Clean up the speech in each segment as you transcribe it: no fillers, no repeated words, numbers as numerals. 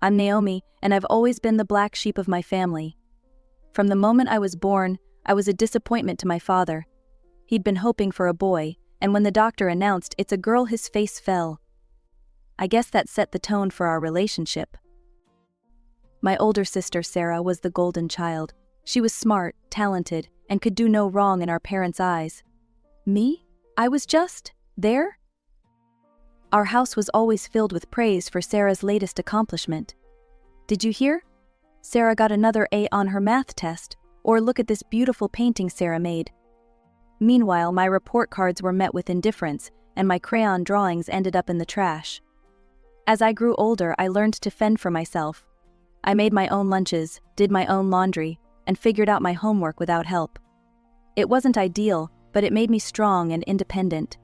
I'm Naomi, and I've always been the black sheep of my family. From the moment I was born, I was a disappointment to my father. He'd been hoping for a boy, and when the doctor announced it's a girl, his face fell. I guess that set the tone for our relationship. My older sister Sarah was the golden child. She was smart, talented, and could do no wrong in our parents' eyes. Me? I was just there? Our house was always filled with praise for Sarah's latest accomplishment. Did you hear? Sarah got another A on her math test, or look at this beautiful painting Sarah made. Meanwhile, my report cards were met with indifference, and my crayon drawings ended up in the trash. As I grew older, I learned to fend for myself. I made my own lunches, did my own laundry, and figured out my homework without help. It wasn't ideal, but it made me strong and independent.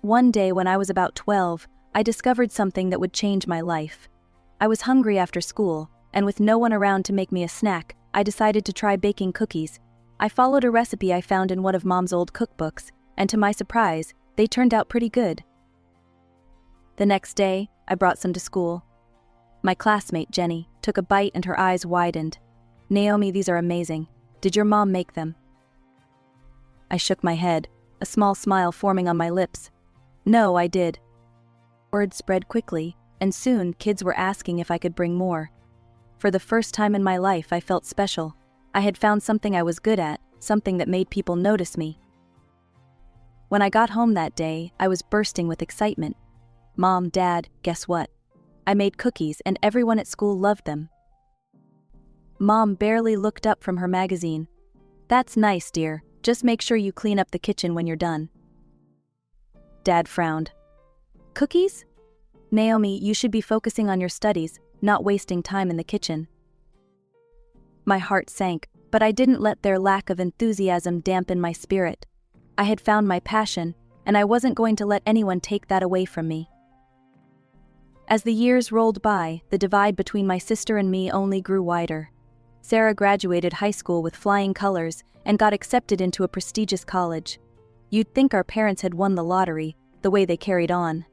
One day when I was about 12, I discovered something that would change my life. I was hungry after school, and with no one around to make me a snack, I decided to try baking cookies. I followed a recipe I found in one of Mom's old cookbooks, and to my surprise, they turned out pretty good. The next day, I brought some to school. My classmate, Jenny, took a bite and her eyes widened. "Naomi, these are amazing. Did your mom make them?" I shook my head, a small smile forming on my lips. "No, I did." Word spread quickly, and soon kids were asking if I could bring more. For the first time in my life, I felt special. I had found something I was good at, something that made people notice me. When I got home that day, I was bursting with excitement. "Mom, Dad, guess what? I made cookies and everyone at school loved them." Mom barely looked up from her magazine. "That's nice, dear. Just make sure you clean up the kitchen when you're done." Dad frowned. "Cookies? Naomi, you should be focusing on your studies, not wasting time in the kitchen." My heart sank, but I didn't let their lack of enthusiasm dampen my spirit. I had found my passion, and I wasn't going to let anyone take that away from me. As the years rolled by, the divide between my sister and me only grew wider. Sarah graduated high school with flying colors and got accepted into a prestigious college. You'd think our parents had won the lottery, the way they carried on.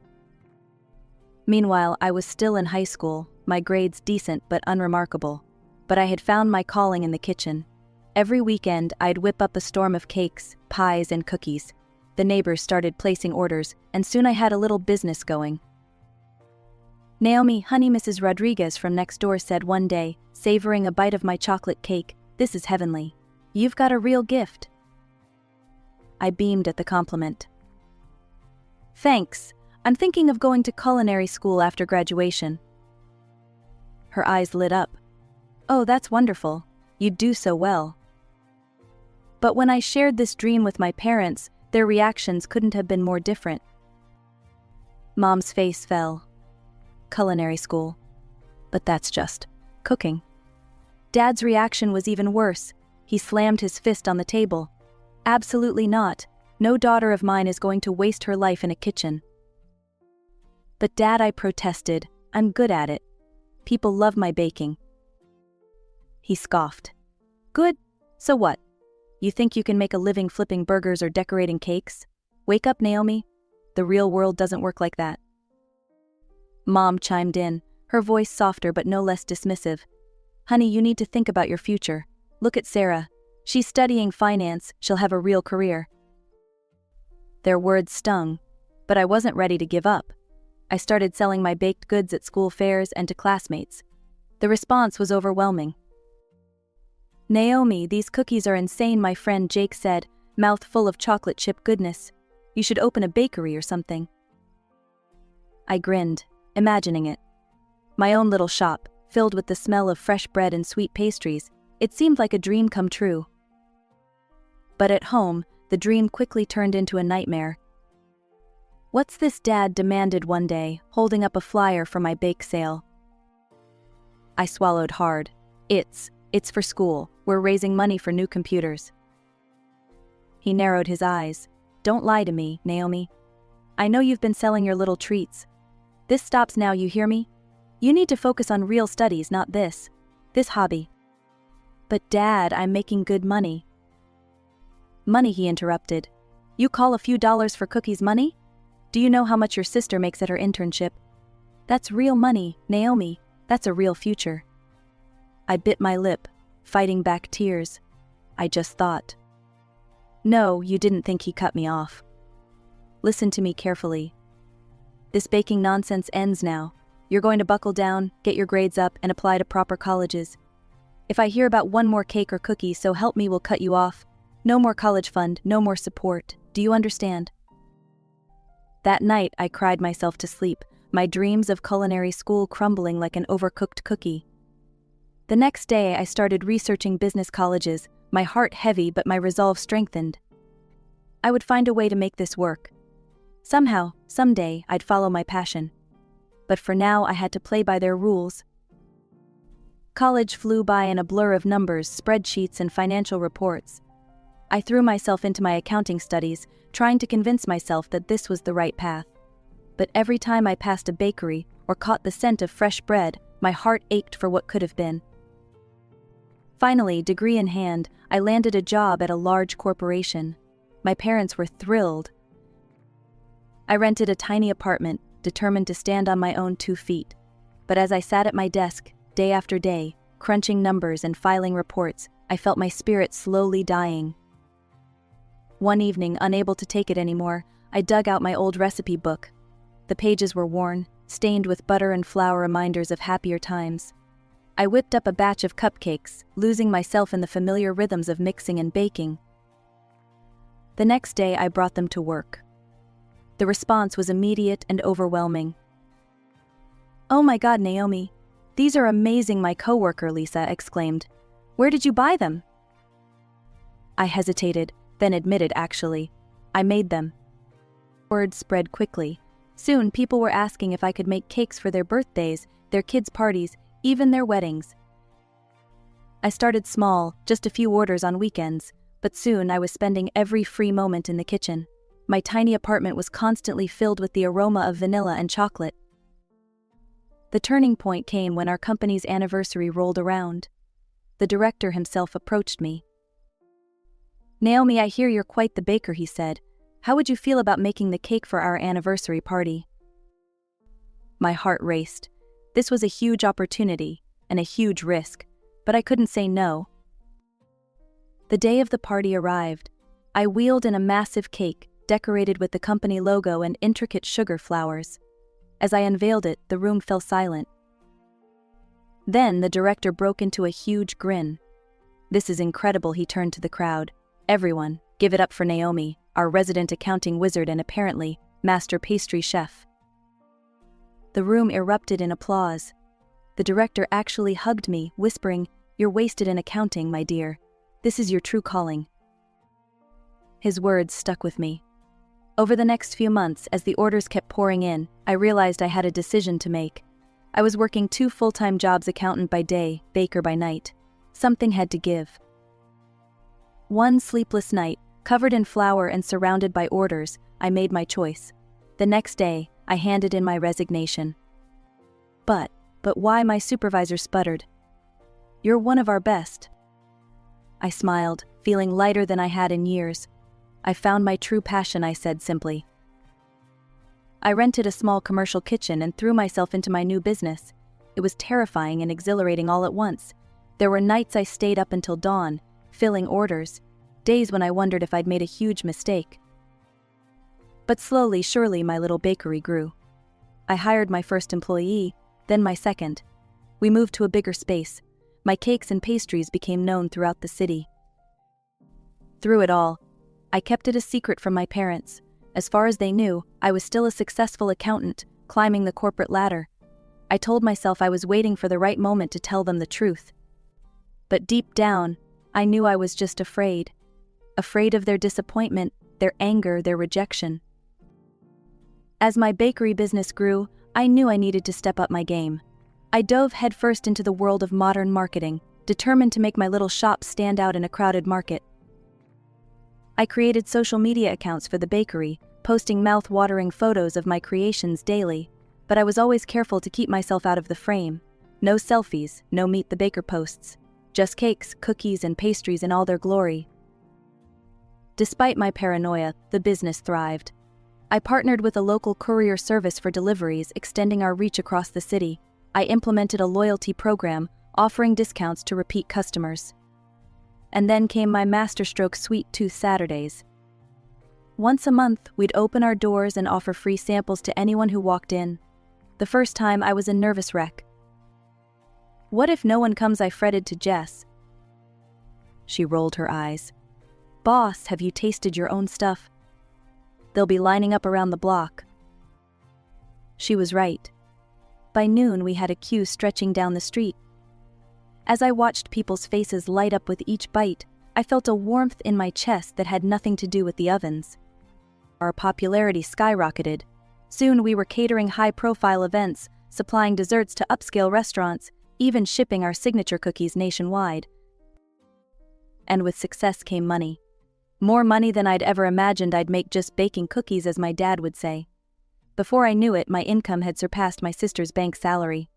Meanwhile, I was still in high school, my grades decent but unremarkable. But I had found my calling in the kitchen. Every weekend, I'd whip up a storm of cakes, pies, and cookies. The neighbors started placing orders, and soon I had a little business going. "Naomi, honey," Mrs. Rodriguez from next door said one day, savoring a bite of my chocolate cake, "this is heavenly. You've got a real gift." I beamed at the compliment. "Thanks. I'm thinking of going to culinary school after graduation." Her eyes lit up. "Oh, that's wonderful. You'd do so well." But when I shared this dream with my parents, their reactions couldn't have been more different. Mom's face fell. "Culinary school. But that's just cooking." Dad's reaction was even worse. He slammed his fist on the table. "Absolutely not. No daughter of mine is going to waste her life in a kitchen." "But Dad," I protested, "I'm good at it. People love my baking." He scoffed. "Good? So what? You think you can make a living flipping burgers or decorating cakes? Wake up, Naomi. The real world doesn't work like that." Mom chimed in, her voice softer but no less dismissive. "Honey, you need to think about your future. Look at Sarah. She's studying finance, she'll have a real career." Their words stung, but I wasn't ready to give up. I started selling my baked goods at school fairs and to classmates. The response was overwhelming. "Naomi, these cookies are insane," my friend Jake said, mouth full of chocolate chip goodness. "You should open a bakery or something." I grinned, imagining it. My own little shop, filled with the smell of fresh bread and sweet pastries, it seemed like a dream come true. But at home, the dream quickly turned into a nightmare. "What's this?" Dad demanded one day, holding up a flyer for my bake sale. I swallowed hard. It's for school. We're raising money for new computers." He narrowed his eyes. "Don't lie to me, Naomi. I know you've been selling your little treats. This stops now, you hear me? You need to focus on real studies, not this hobby." "But Dad, I'm making good money." "Money," he interrupted. "You call a few dollars for cookies money? Do you know how much your sister makes at her internship?" That's real money, Naomi. That's a real future. I bit my lip, fighting back tears. I just thought. No, you didn't think he cut me off. Listen to me carefully. This baking nonsense ends now. You're going to buckle down, get your grades up, and apply to proper colleges. If I hear about one more cake or cookie, so help me, we'll cut you off. No more college fund, no more support. Do you understand? That night, I cried myself to sleep, my dreams of culinary school crumbling like an overcooked cookie. The next day, I started researching business colleges, my heart heavy but my resolve strengthened. I would find a way to make this work. Somehow, someday, I'd follow my passion. But for now, I had to play by their rules. College flew by in a blur of numbers, spreadsheets, and financial reports. I threw myself into my accounting studies, trying to convince myself that this was the right path. But every time I passed a bakery or caught the scent of fresh bread, my heart ached for what could have been. Finally, degree in hand, I landed a job at a large corporation. My parents were thrilled. I rented a tiny apartment, determined to stand on my own 2 feet. But as I sat at my desk, day after day, crunching numbers and filing reports, I felt my spirit slowly dying. One evening, unable to take it anymore, I dug out my old recipe book. The pages were worn, stained with butter and flour, reminders of happier times. I whipped up a batch of cupcakes, losing myself in the familiar rhythms of mixing and baking. The next day, I brought them to work. The response was immediate and overwhelming. "Oh my God, Naomi, these are amazing," my coworker Lisa exclaimed. "Where did you buy them?" I hesitated, then admitted, "Actually, I made them." Word spread quickly. Soon, people were asking if I could make cakes for their birthdays, their kids' parties, even their weddings. I started small, just a few orders on weekends, but soon I was spending every free moment in the kitchen. My tiny apartment was constantly filled with the aroma of vanilla and chocolate. The turning point came when our company's anniversary rolled around. The director himself approached me. "Naomi, I hear you're quite the baker," he said. "How would you feel about making the cake for our anniversary party?" My heart raced. This was a huge opportunity, and a huge risk, but I couldn't say no. The day of the party arrived. I wheeled in a massive cake, decorated with the company logo and intricate sugar flowers. As I unveiled it, the room fell silent. Then the director broke into a huge grin. "This is incredible," he turned to the crowd. "Everyone, give it up for Naomi, our resident accounting wizard and apparently master pastry chef." The room erupted in applause. The director actually hugged me, whispering, "You're wasted in accounting, my dear. This is your true calling." His words stuck with me. Over the next few months, as the orders kept pouring in, I realized I had a decision to make. I was working 2 full-time jobs, accountant by day, baker by night. Something had to give. One sleepless night, covered in flour and surrounded by orders, I made my choice. The next day, I handed in my resignation. But why?" my supervisor sputtered. "You're one of our best." I smiled, feeling lighter than I had in years. "I found my true passion," I said simply. I rented a small commercial kitchen and threw myself into my new business. It was terrifying and exhilarating all at once. There were nights I stayed up until dawn, filling orders, days when I wondered if I'd made a huge mistake. But slowly, surely, my little bakery grew. I hired my first employee, then my second. We moved to a bigger space. My cakes and pastries became known throughout the city. Through it all, I kept it a secret from my parents. As far as they knew, I was still a successful accountant, climbing the corporate ladder. I told myself I was waiting for the right moment to tell them the truth. But deep down, I knew I was just afraid. Afraid of their disappointment, their anger, their rejection. As my bakery business grew, I knew I needed to step up my game. I dove headfirst into the world of modern marketing, determined to make my little shop stand out in a crowded market. I created social media accounts for the bakery, posting mouth-watering photos of my creations daily, but I was always careful to keep myself out of the frame. No selfies, no Meet the Baker posts. Just cakes, cookies, and pastries in all their glory. Despite my paranoia, the business thrived. I partnered with a local courier service for deliveries, extending our reach across the city. I implemented a loyalty program, offering discounts to repeat customers. And then came my masterstroke Sweet Tooth Saturdays. Once a month, we'd open our doors and offer free samples to anyone who walked in. The first time, I was a nervous wreck. "What if no one comes?" I fretted to Jess. She rolled her eyes. "Boss, have you tasted your own stuff? They'll be lining up around the block." She was right. By noon, we had a queue stretching down the street. As I watched people's faces light up with each bite, I felt a warmth in my chest that had nothing to do with the ovens. Our popularity skyrocketed. Soon we were catering high-profile events, supplying desserts to upscale restaurants, even shipping our signature cookies nationwide. And with success came money. More money than I'd ever imagined I'd make just baking cookies, as my dad would say. Before I knew it, my income had surpassed my sister's bank salary.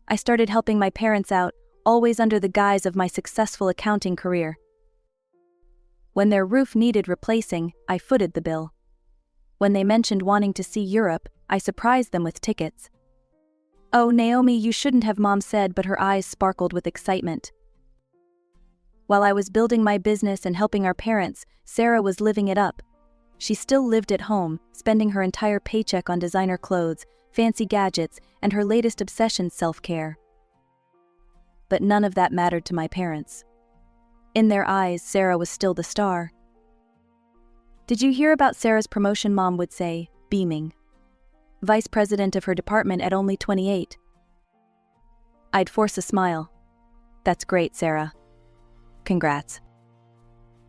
I started helping my parents out, always under the guise of my successful accounting career. When their roof needed replacing, I footed the bill. When they mentioned wanting to see Europe, I surprised them with tickets. "Oh, Naomi, you shouldn't have," Mom said, but her eyes sparkled with excitement. While I was building my business and helping our parents, Sarah was living it up. She still lived at home, spending her entire paycheck on designer clothes, fancy gadgets, and her latest obsession, self-care. But none of that mattered to my parents. In their eyes, Sarah was still the star. "Did you hear about Sarah's promotion?" Mom would say, beaming. Vice president of her department at only 28. I'd force a smile. "That's great, Sarah. Congrats."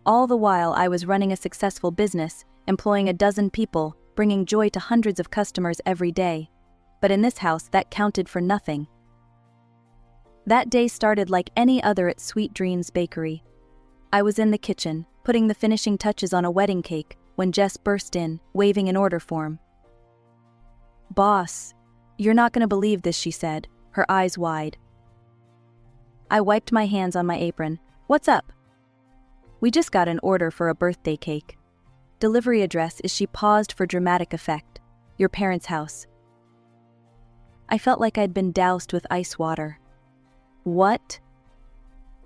All the while, I was running a successful business, employing a dozen people, bringing joy to hundreds of customers every day. But in this house, that counted for nothing. That day started like any other at Sweet Dreams Bakery. I was in the kitchen, putting the finishing touches on a wedding cake, when Jess burst in, waving an order form. "Boss, you're not going to believe this," she said, her eyes wide. I wiped my hands on my apron. "What's up?" "We just got an order for a birthday cake. Delivery address is..." She paused for dramatic effect. "Your parents' house." I felt like I'd been doused with ice water. "What?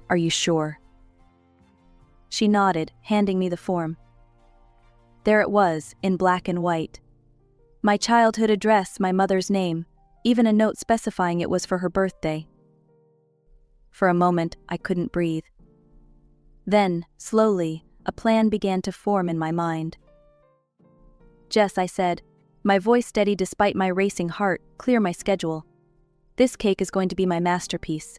Are you sure?" She nodded, handing me the form. There it was, in black and white. My childhood address, my mother's name, even a note specifying it was for her birthday. For a moment, I couldn't breathe. Then, slowly, a plan began to form in my mind. "Jess," I said, my voice steady despite my racing heart, "clear my schedule. This cake is going to be my masterpiece."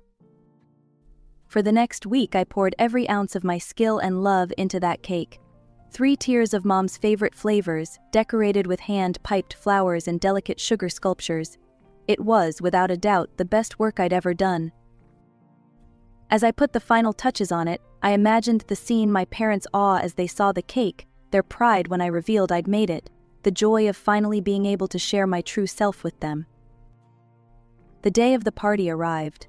For the next week, I poured every ounce of my skill and love into that cake. 3 tiers of Mom's favorite flavors, decorated with hand-piped flowers and delicate sugar sculptures. It was, without a doubt, the best work I'd ever done. As I put the final touches on it, I imagined the scene: my parents' awe as they saw the cake, their pride when I revealed I'd made it, the joy of finally being able to share my true self with them. The day of the party arrived.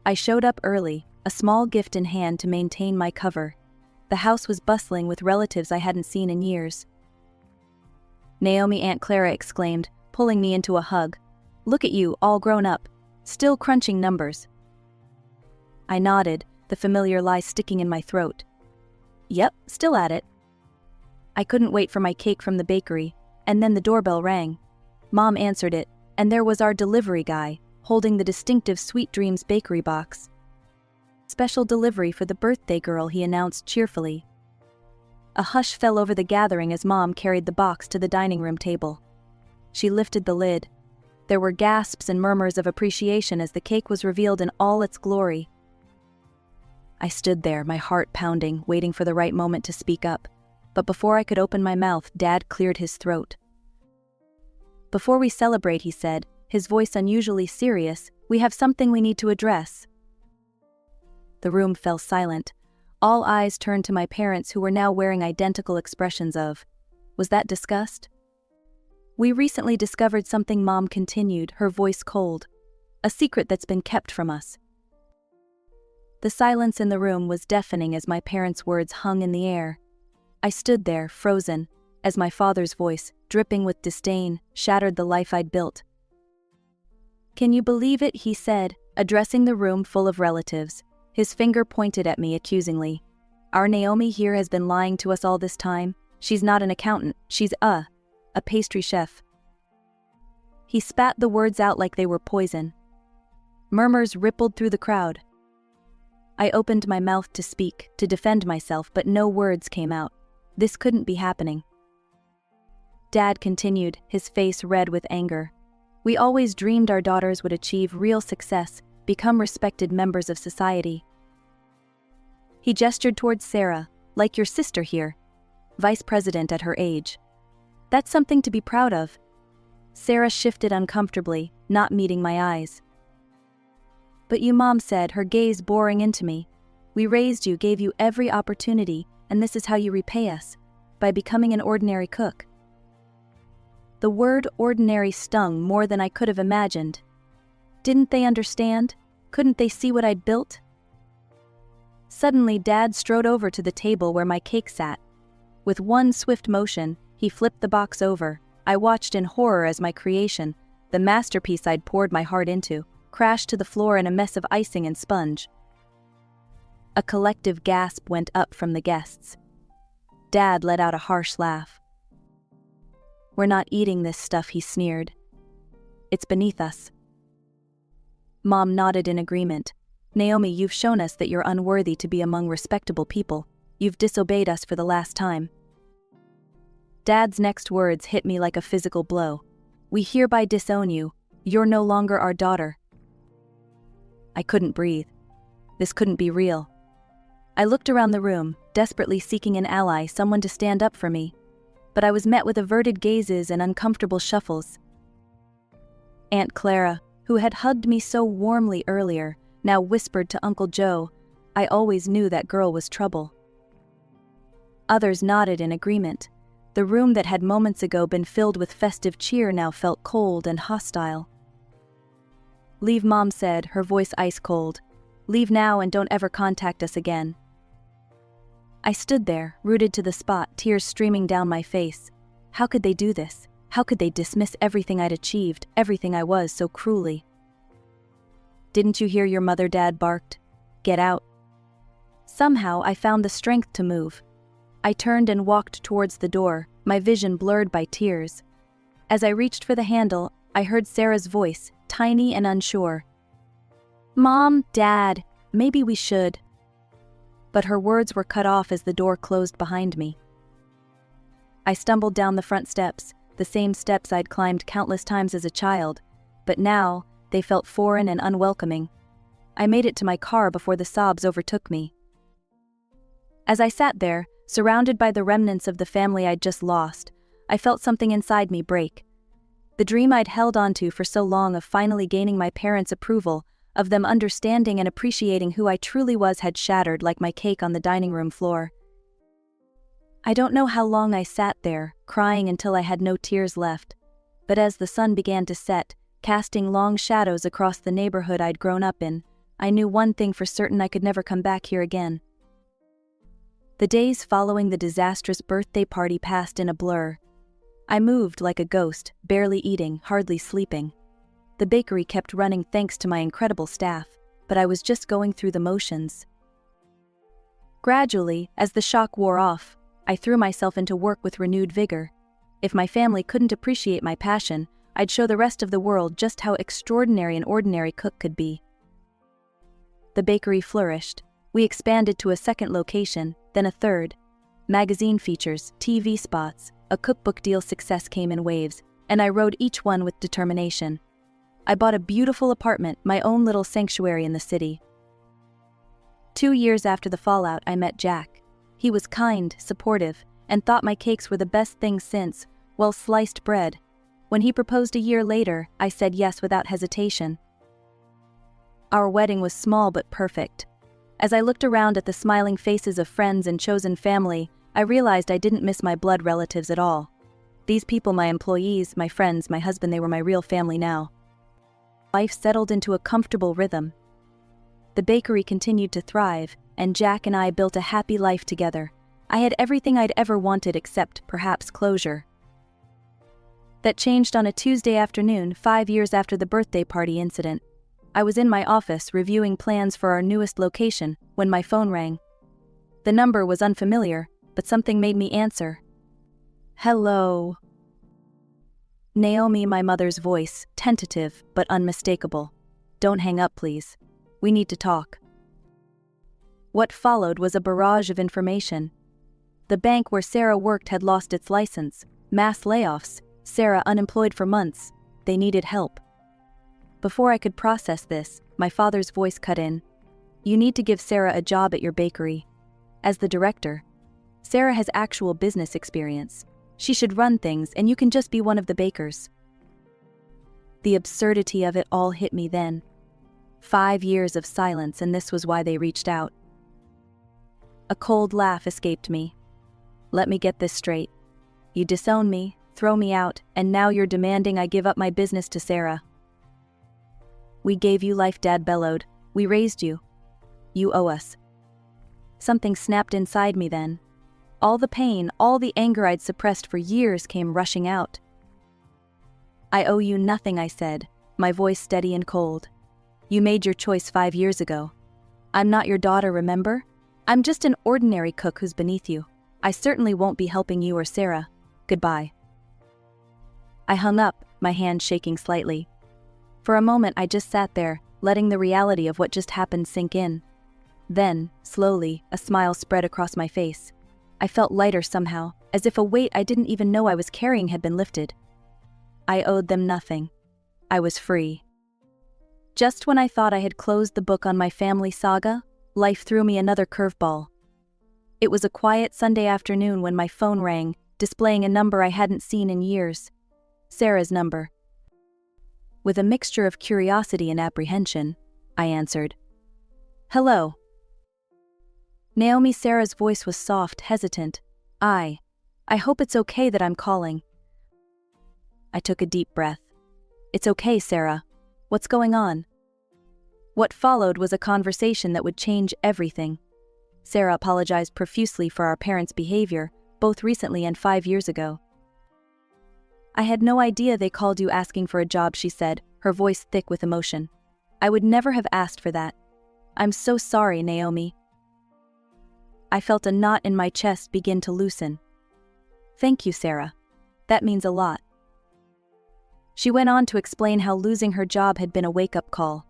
I showed up early, a small gift in hand to maintain my cover. The house was bustling with relatives I hadn't seen in years. "Naomi," Aunt Clara exclaimed, pulling me into a hug. "Look at you, all grown up. Still crunching numbers." I nodded, the familiar lie sticking in my throat. "Yep, still at it." I couldn't wait for my cake from the bakery, and then the doorbell rang. Mom answered it, and there was our delivery guy, holding the distinctive Sweet Dreams Bakery box. "Special delivery for the birthday girl," he announced cheerfully. A hush fell over the gathering as Mom carried the box to the dining room table. She lifted the lid. There were gasps and murmurs of appreciation as the cake was revealed in all its glory. I stood there, my heart pounding, waiting for the right moment to speak up. But before I could open my mouth, Dad cleared his throat. "Before we celebrate," he said, his voice unusually serious, "we have something we need to address." The room fell silent. All eyes turned to my parents, who were now wearing identical expressions of, was that disgust? "We recently discovered something," Mom continued, her voice cold. "A secret that's been kept from us." The silence in the room was deafening as my parents' words hung in the air. I stood there, frozen, as my father's voice, dripping with disdain, shattered the life I'd built. "Can you believe it?" he said, addressing the room full of relatives. His finger pointed at me accusingly. "Our Naomi here has been lying to us all this time. She's not an accountant, she's a pastry chef." He spat the words out like they were poison. Murmurs rippled through the crowd. I opened my mouth to speak, to defend myself, but no words came out. This couldn't be happening. Dad continued, his face red with anger. "We always dreamed our daughters would achieve real success, become respected members of society." He gestured towards Sarah, "Like your sister here. Vice president at her age. That's something to be proud of." Sarah shifted uncomfortably, not meeting my eyes. "But you," Mom said, her gaze boring into me. "We raised you, gave you every opportunity, and this is how you repay us, by becoming an ordinary cook." The word ordinary stung more than I could have imagined. Didn't they understand? Couldn't they see what I'd built? Suddenly, Dad strode over to the table where my cake sat. With one swift motion, he flipped the box over. I watched in horror as my creation, the masterpiece I'd poured my heart into, crashed to the floor in a mess of icing and sponge. A collective gasp went up from the guests. Dad let out a harsh laugh. "We're not eating this stuff," he sneered. "It's beneath us." Mom nodded in agreement. "Naomi, you've shown us that you're unworthy to be among respectable people. You've disobeyed us for the last time." Dad's next words hit me like a physical blow. "We hereby disown you. You're no longer our daughter." I couldn't breathe. This couldn't be real. I looked around the room, desperately seeking an ally, someone to stand up for me. But I was met with averted gazes and uncomfortable shuffles. Aunt Clara, who had hugged me so warmly earlier, now whispered to Uncle Joe, "I always knew that girl was trouble." Others nodded in agreement. The room that had moments ago been filled with festive cheer now felt cold and hostile. "Leave," Mom said, her voice ice cold. "Leave now and don't ever contact us again." I stood there, rooted to the spot, tears streaming down my face. How could they do this? How could they dismiss everything I'd achieved, everything I was, so cruelly? "Didn't you hear your mother?" Dad barked. "Get out." Somehow I found the strength to move. I turned and walked towards the door, my vision blurred by tears. As I reached for the handle, I heard Sarah's voice, tiny and unsure. "Mom, Dad, maybe we should." But her words were cut off as the door closed behind me. I stumbled down the front steps, the same steps I'd climbed countless times as a child, but now they felt foreign and unwelcoming. I made it to my car before the sobs overtook me. As I sat there, surrounded by the remnants of the family I'd just lost, I felt something inside me break. The dream I'd held onto for so long of finally gaining my parents' approval, of them understanding and appreciating who I truly was, had shattered like my cake on the dining room floor. I don't know how long I sat there, crying until I had no tears left, but as the sun began to set, casting long shadows across the neighborhood I'd grown up in, I knew one thing for certain: I could never come back here again. The days following the disastrous birthday party passed in a blur. I moved like a ghost, barely eating, hardly sleeping. The bakery kept running thanks to my incredible staff, but I was just going through the motions. Gradually, as the shock wore off, I threw myself into work with renewed vigor. If my family couldn't appreciate my passion, I'd show the rest of the world just how extraordinary an ordinary cook could be. The bakery flourished. We expanded to a second location, then a third. Magazine features, TV spots, a cookbook deal. Success came in waves, and I rode each one with determination. I bought a beautiful apartment, my own little sanctuary in the city. 2 years after the fallout, I met Jack. He was kind, supportive, and thought my cakes were the best thing since, well, sliced bread. When he proposed a year later, I said yes without hesitation. Our wedding was small but perfect. As I looked around at the smiling faces of friends and chosen family, I realized I didn't miss my blood relatives at all. These people, my employees, my friends, my husband, they were my real family now. Life settled into a comfortable rhythm. The bakery continued to thrive, and Jack and I built a happy life together, I had everything I'd ever wanted except, perhaps, closure. That changed on a Tuesday afternoon, 5 years after the birthday party incident. I was in my office reviewing plans for our newest location when my phone rang. The number was unfamiliar, but something made me answer. Hello. Naomi, my mother's voice, tentative but unmistakable. Don't hang up, please. We need to talk. What followed was a barrage of information. The bank where Sarah worked had lost its license, mass layoffs, Sarah unemployed for months, they needed help. Before I could process this, my father's voice cut in. You need to give Sarah a job at your bakery. As the director, Sarah has actual business experience. She should run things and you can just be one of the bakers. The absurdity of it all hit me then. 5 years of silence, and this was why they reached out. A cold laugh escaped me. Let me get this straight. You disown me, throw me out, and now you're demanding I give up my business to Sarah. We gave you life, Dad bellowed. We raised you. You owe us. Something snapped inside me then. All the pain, all the anger I'd suppressed for years came rushing out. I owe you nothing, I said, my voice steady and cold. You made your choice 5 years ago. I'm not your daughter, remember? I'm just an ordinary cook who's beneath you. I certainly won't be helping you or Sarah. Goodbye. I hung up, my hand shaking slightly. For a moment I just sat there, letting the reality of what just happened sink in. Then, slowly, a smile spread across my face. I felt lighter somehow, as if a weight I didn't even know I was carrying had been lifted. I owed them nothing. I was free. Just when I thought I had closed the book on my family saga, life threw me another curveball. It was a quiet Sunday afternoon when my phone rang, displaying a number I hadn't seen in years. Sarah's number. With a mixture of curiosity and apprehension, I answered. Hello. Naomi, Sarah's voice was soft, hesitant. I hope it's okay that I'm calling. I took a deep breath. It's okay, Sarah. What's going on? What followed was a conversation that would change everything. Sarah apologized profusely for our parents' behavior, both recently and 5 years ago. I had no idea they called you asking for a job, she said, her voice thick with emotion. I would never have asked for that. I'm so sorry, Naomi. I felt a knot in my chest begin to loosen. Thank you, Sarah. That means a lot. She went on to explain how losing her job had been a wake-up call.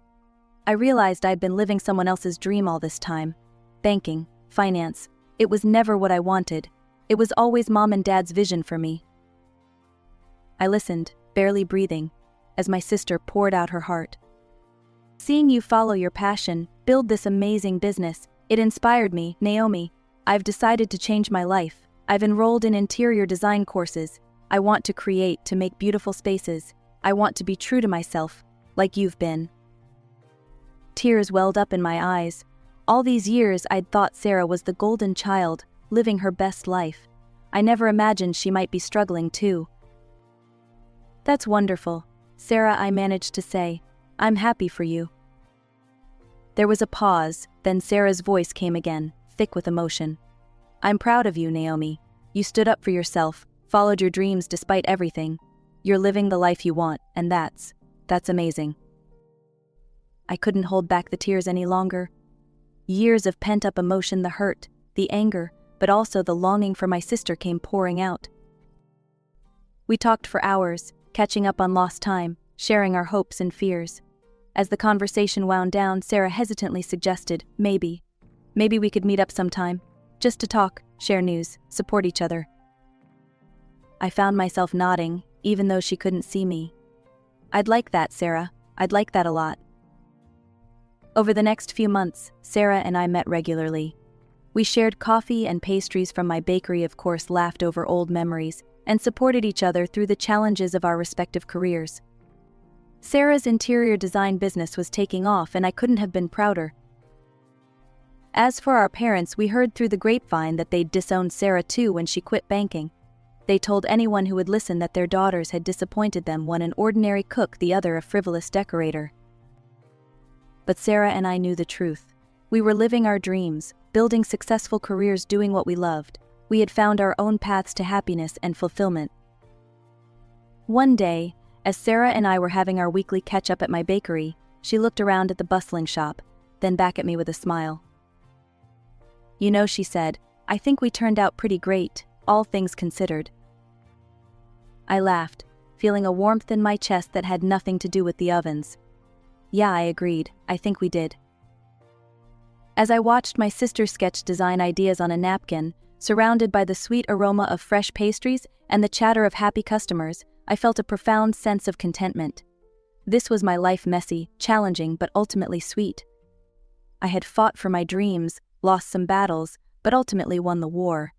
I realized I'd been living someone else's dream all this time. Banking, finance, it was never what I wanted. It was always Mom and Dad's vision for me. I listened, barely breathing, as my sister poured out her heart. Seeing you follow your passion, build this amazing business, it inspired me, Naomi. I've decided to change my life. I've enrolled in interior design courses. I want to create, to make beautiful spaces. I want to be true to myself, like you've been. Tears welled up in my eyes. All these years I'd thought Sarah was the golden child, living her best life. I never imagined she might be struggling too. That's wonderful, Sarah, I managed to say. I'm happy for you. There was a pause, then Sarah's voice came again, thick with emotion. I'm proud of you, Naomi. You stood up for yourself, followed your dreams despite everything. You're living the life you want, and that's amazing. I couldn't hold back the tears any longer. Years of pent-up emotion, the hurt, the anger, but also the longing for my sister came pouring out. We talked for hours, catching up on lost time, sharing our hopes and fears. As the conversation wound down, Sarah hesitantly suggested, maybe we could meet up sometime, just to talk, share news, support each other. I found myself nodding, even though she couldn't see me. I'd like that, Sarah. I'd like that a lot. Over the next few months, Sarah and I met regularly. We shared coffee and pastries from my bakery, of course, laughed over old memories, and supported each other through the challenges of our respective careers. Sarah's interior design business was taking off, and I couldn't have been prouder. As for our parents, we heard through the grapevine that they'd disowned Sarah too when she quit banking. They told anyone who would listen that their daughters had disappointed them, one an ordinary cook, the other a frivolous decorator. But Sarah and I knew the truth. We were living our dreams, building successful careers, doing what we loved. We had found our own paths to happiness and fulfillment. One day, as Sarah and I were having our weekly catch-up at my bakery, she looked around at the bustling shop, then back at me with a smile. "You know," she said, "I think we turned out pretty great, all things considered." I laughed, feeling a warmth in my chest that had nothing to do with the ovens. "Yeah," I agreed, "I think we did." As I watched my sister sketch design ideas on a napkin, surrounded by the sweet aroma of fresh pastries and the chatter of happy customers, I felt a profound sense of contentment. This was my life, messy, challenging, but ultimately sweet. I had fought for my dreams, lost some battles, but ultimately won the war.